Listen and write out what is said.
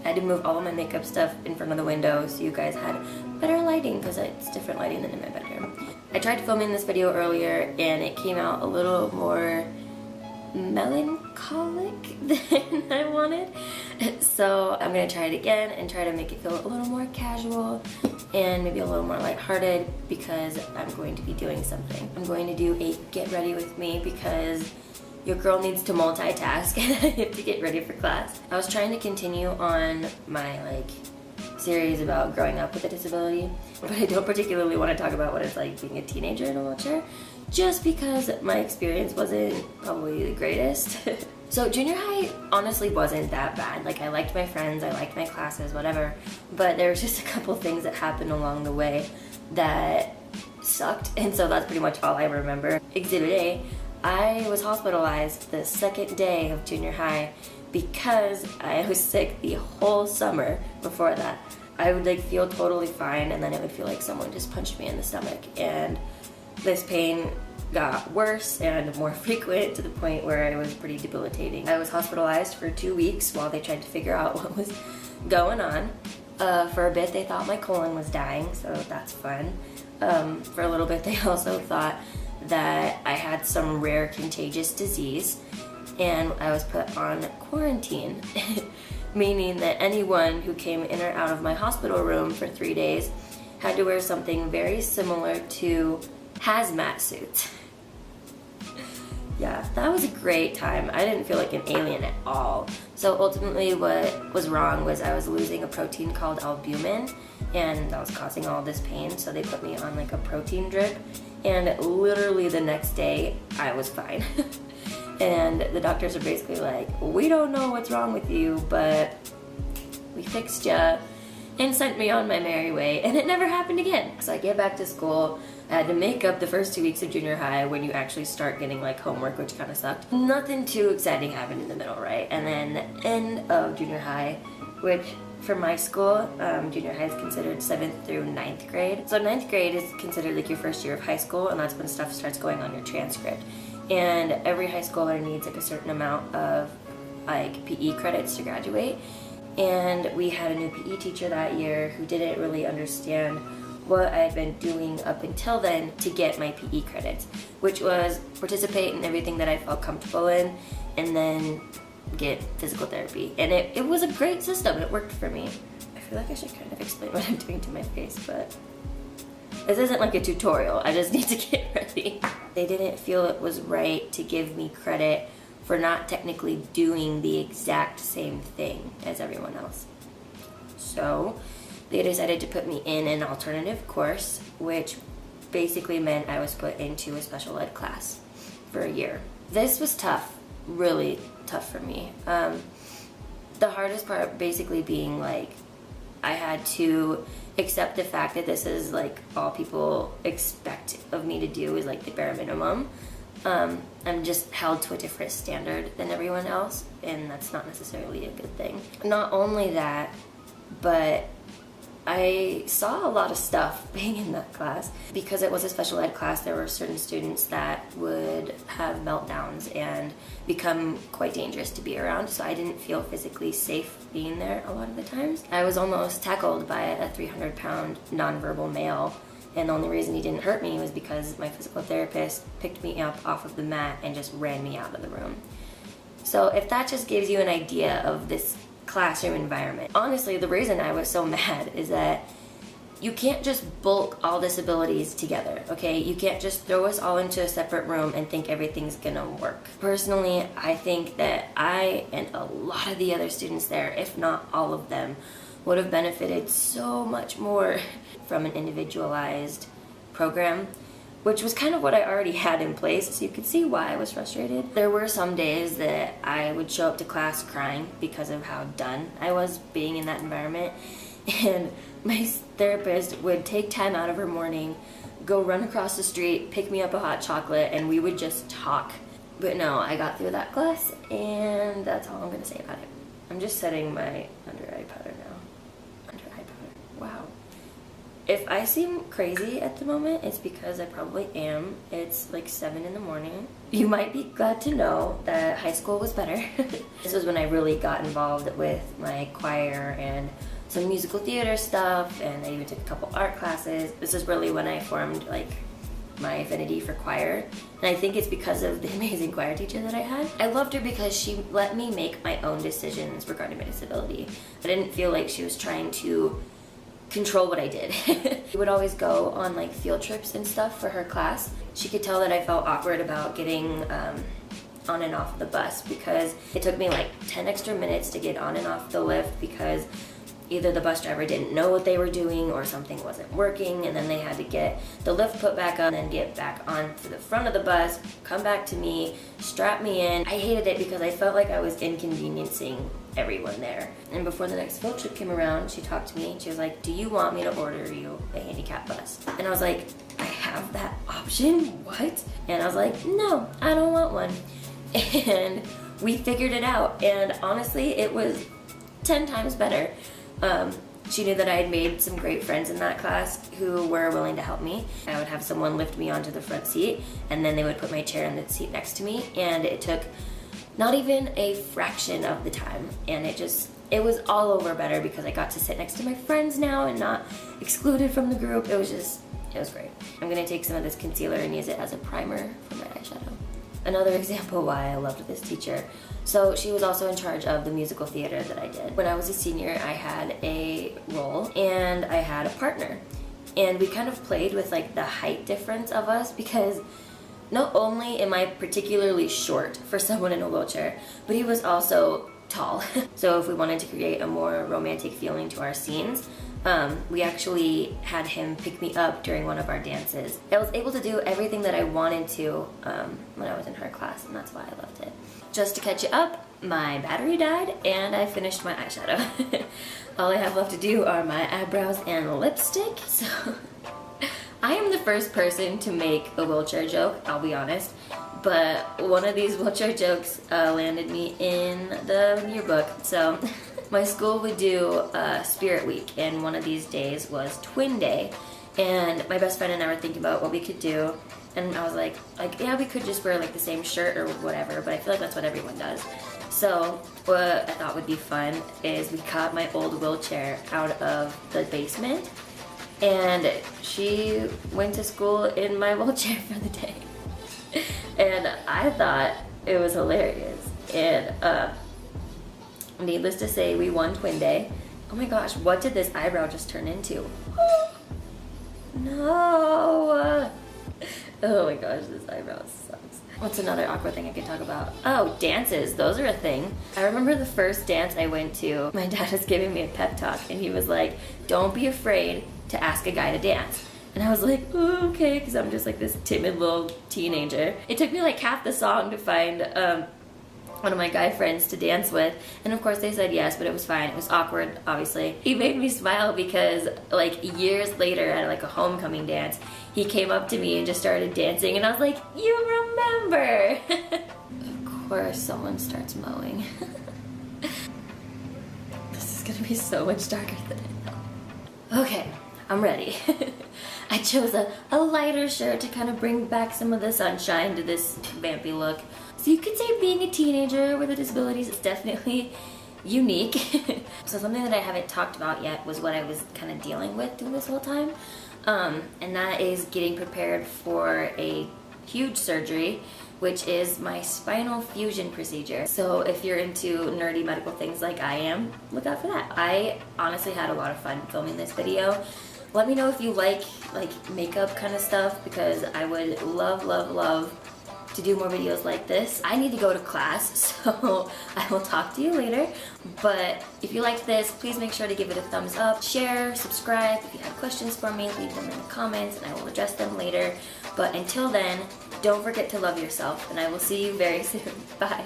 I had to move all of my makeup stuff in front of the window so you guys had better lighting because it's different lighting than in my bedroom. I tried filming this video earlier and it came out a little more melancholic than I wanted. So I'm gonna try it again and try to make it feel a little more casual and maybe a little more lighthearted because I'm going to be doing something. I'm going to do a get ready with me because your girl needs to multitask and I have to get ready for class. I was trying to continue on my series about growing up with a disability, but I don't particularly want to talk about what it's like being a teenager in a wheelchair, just because my experience wasn't probably the greatest. So junior high honestly wasn't that bad. I liked my friends, I liked my classes, whatever, but there was just a couple things that happened along the way that sucked, and so that's pretty much all I remember. Exhibit A, I was hospitalized the second day of junior high because I was sick the whole summer before that. I would feel totally fine and then it would feel like someone just punched me in the stomach, and this pain got worse and more frequent to the point where it was pretty debilitating. I was hospitalized for 2 weeks while they tried to figure out what was going on. For a bit they thought my colon was dying, so that's fun. For a little bit they also thought that I had some rare contagious disease and I was put on quarantine, meaning that anyone who came in or out of my hospital room for 3 days had to wear something very similar to hazmat suits. Yeah, that was a great time. I didn't feel like an alien at all. So ultimately what was wrong was I was losing a protein called albumin and that was causing all this pain, so they put me on a protein drip, and literally the next day I was fine. And the doctors are basically like, we don't know what's wrong with you, but we fixed ya, and sent me on my merry way, and it never happened again. So I get back to school, I had to make up the first 2 weeks of junior high when you actually start getting homework, which kind of sucked. Nothing too exciting happened in the middle, right? And then the end of junior high, which for my school, junior high is considered 7th through 9th grade. So 9th grade is considered your first year of high school, and that's when stuff starts going on your transcript. And every high schooler needs a certain amount of PE credits to graduate. And we had a new PE teacher that year who didn't really understand what I had been doing up until then to get my PE credits, which was participate in everything that I felt comfortable in and then get physical therapy. And it was a great system. It worked for me. I feel like I should kind of explain what I'm doing to my face, but this isn't a tutorial. I just need to get ready. They didn't feel it was right to give me credit for not technically doing the exact same thing as everyone else. So they decided to put me in an alternative course, which basically meant I was put into a special ed class for a year. This was tough, really tough for me. The hardest part basically being I had to accept the fact that this is all people expect of me to do is the bare minimum. I'm just held to a different standard than everyone else, and that's not necessarily a good thing. Not only that, but I saw a lot of stuff being in that class. Because it was a special ed class, there were certain students that would have meltdowns and become quite dangerous to be around, so I didn't feel physically safe being there a lot of the times. I was almost tackled by a 300-pound nonverbal male, and the only reason he didn't hurt me was because my physical therapist picked me up off of the mat and just ran me out of the room. So if that just gives you an idea of this classroom environment. Honestly, the reason I was so mad is that you can't just bulk all disabilities together, okay? You can't just throw us all into a separate room and think everything's gonna work. Personally, I think that I and a lot of the other students there, if not all of them, would have benefited so much more from an individualized program, which was kind of what I already had in place, so you could see why I was frustrated. There were some days that I would show up to class crying because of how done I was being in that environment, and my therapist would take time out of her morning, go run across the street, pick me up a hot chocolate, and we would just talk. But no, I got through that class, and that's all I'm gonna say about it. I'm just setting my under eye powder now. Under eye powder, wow. If I I seem crazy at the moment, it's because I probably am. It's like 7 in the morning. You might be glad to know that high school was better. This was when I really got involved with my choir and some musical theater stuff, and I even took a couple art classes. This is really when I formed like my affinity for choir, and I think it's because of the amazing choir teacher that I had. I loved her because she let me make my own decisions regarding my disability. I didn't feel like she was trying to control what I did. We would always go on like field trips and stuff for her class. She could tell that I felt awkward about getting on and off the bus because it took me like 10 extra minutes to get on and off the lift because either the bus driver didn't know what they were doing or something wasn't working, and then they had to get the lift put back up and then get back on to the front of the bus, come back to me, strap me in. I hated it because I felt like I was inconveniencing everyone there. And before the next field trip came around, she talked to me and she was like, do you want me to order you a handicap bus? And I was like, I have that option? What? And I was like, no, I don't want one. And we figured it out, and honestly, it was 10 times better. She knew that I had made some great friends in that class who were willing to help me. I would have someone lift me onto the front seat, and then they would put my chair in the seat next to me, and it took not even a fraction of the time, and it was all over better because I got to sit next to my friends now and not excluded from the group. It was great. I'm gonna take some of this concealer and use it as a primer for my eyeshadow. Another example why I loved this teacher. So she was also in charge of the musical theater that I did. When I was a senior, I had a role and I had a partner. And we kind of played with like the height difference of us because not only am I particularly short for someone in a wheelchair, but he was also tall. So if we wanted to create a more romantic feeling to our scenes, we actually had him pick me up during one of our dances. I was able to do everything that I wanted to when I was in her class, and that's why I loved it. Just to catch you up, my battery died and I finished my eyeshadow. All I have left to do are my eyebrows and lipstick. So I am the first person to make a wheelchair joke, I'll be honest, but one of these wheelchair jokes landed me in the yearbook. So my school would do Spirit Week, and one of these days was Twin Day, and my best friend and I were thinking about what we could do, and I was like, yeah, we could just wear like the same shirt or whatever, but I feel like that's what everyone does. So what I thought would be fun is we got my old wheelchair out of the basement, and she went to school in my wheelchair for the day. And I thought it was hilarious, and needless to say, we won Twin Day. Oh my gosh, what did this eyebrow just turn into? No! Oh my gosh, this eyebrow sucks. What's another awkward thing I could talk about? Oh, dances. Those are a thing. I remember the first dance I went to, my dad was giving me a pep talk, and he was like, don't be afraid to ask a guy to dance. And I was like, oh, okay, because I'm just like this timid little teenager. It took me like half the song to find one of my guy friends to dance with, and of course they said yes, but it was fine. It was awkward, obviously. He made me smile because like years later at like a homecoming dance, he came up to me and just started dancing, and I was like, you remember! Of course someone starts mowing. This is gonna be so much darker than I thought. Okay, I'm ready. I chose a lighter shirt to kind of bring back some of the sunshine to this vampy look. So you could say being a teenager with a disability is definitely unique. So something that I haven't talked about yet was what I was kind of dealing with through this whole time. And that is getting prepared for a huge surgery, which is my spinal fusion procedure. So if you're into nerdy medical things like I am, look out for that. I honestly had a lot of fun filming this video. Let me know if you like makeup kind of stuff, because I would love, love, love to do more videos like this. I need to go to class, so I will talk to you later. But if you liked this, please make sure to give it a thumbs up, share, subscribe. If you have questions for me, leave them in the comments and I will address them later. But until then, don't forget to love yourself, and I will see you very soon. Bye.